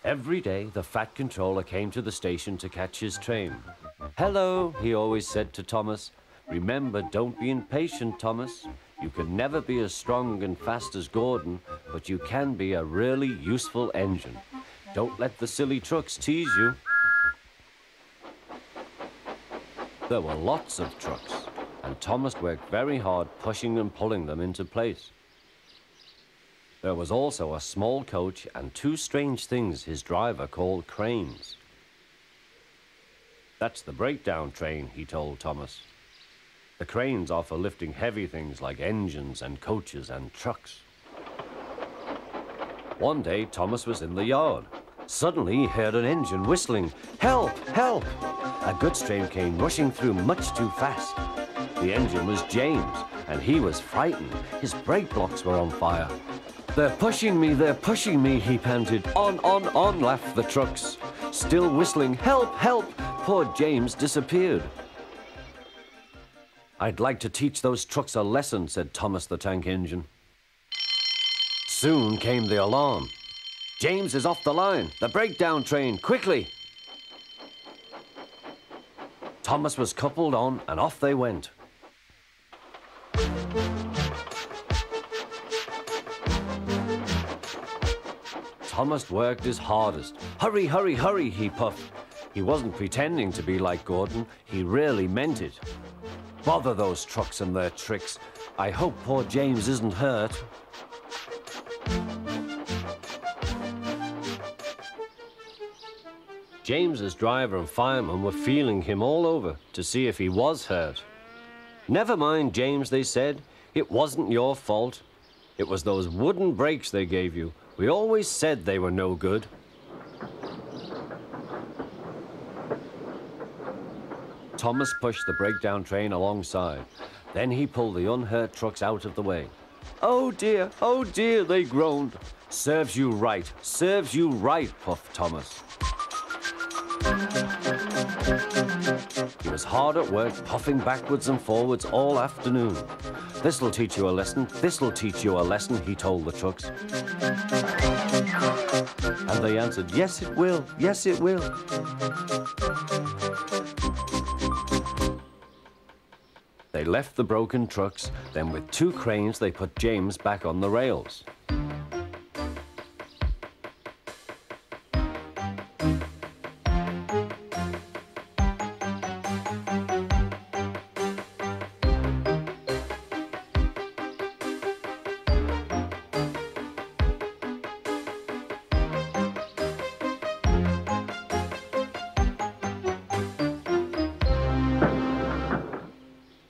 Every day, the Fat Controller came to the station to catch his train. "Hello," he always said to Thomas. "Remember, don't be impatient, Thomas. You can never be as strong and fast as Gordon, but you can be a really useful engine. Don't let the silly trucks tease you." There were lots of trucks, and Thomas worked very hard pushing and pulling them into place. There was also a small coach and two strange things his driver called cranes. "That's the breakdown train," he told Thomas. "The cranes are for lifting heavy things like engines and coaches and trucks." One day, Thomas was in the yard. Suddenly, he heard an engine whistling, "Help! Help!" A goods train came rushing through much too fast. The engine was James, and he was frightened. His brake blocks were on fire. "They're pushing me," he panted. On, laughed the trucks. Still whistling, "Help, help!" Poor James disappeared. "I'd like to teach those trucks a lesson," said Thomas the Tank Engine. Soon came the alarm. "James is off the line! The breakdown train, quickly!" Thomas was coupled on, and off they went. Thomas worked his hardest. "Hurry, hurry, hurry," he puffed. He wasn't pretending to be like Gordon. He really meant it. "Bother those trucks and their tricks. I hope poor James isn't hurt." James's driver and fireman were feeling him all over to see if he was hurt. "Never mind, James," they said. "It wasn't your fault. It was those wooden brakes they gave you. We always said they were no good." Thomas pushed the breakdown train alongside. Then he pulled the unhurt trucks out of the way. "Oh dear, they groaned." Serves you right, puffed Thomas. He was hard at work, puffing backwards and forwards all afternoon. "This'll teach you a lesson, he told the trucks. And they answered, "Yes, it will, yes, it will." They left the broken trucks, then with two cranes they put James back on the rails.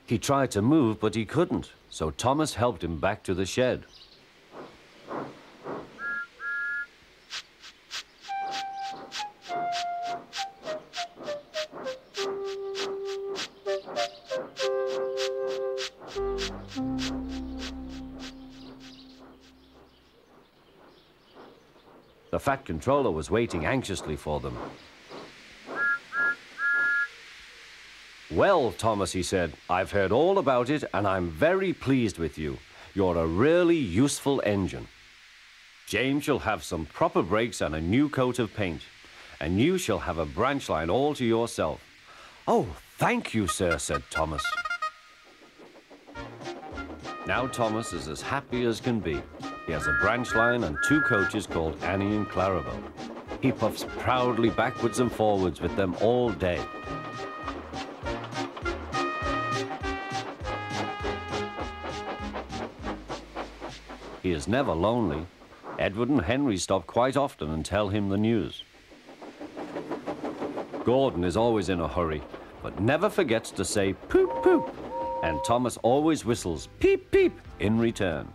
He tried to move, but he couldn't, so Thomas helped him back to the shed. The Fat Controller was waiting anxiously for them. "Well, Thomas," he said, "I've heard all about it, and I'm very pleased with you. You're a really useful engine. James shall have some proper brakes and a new coat of paint, and you shall have a branch line all to yourself." "Oh, thank you, sir," said Thomas. Now Thomas is as happy as can be. He has a branch line and two coaches called Annie and Clarabelle. He puffs proudly backwards and forwards with them all day. He is never lonely. Edward and Henry stop quite often and tell him the news. Gordon is always in a hurry, but never forgets to say poop poop. and Thomas always whistles peep, peep in return.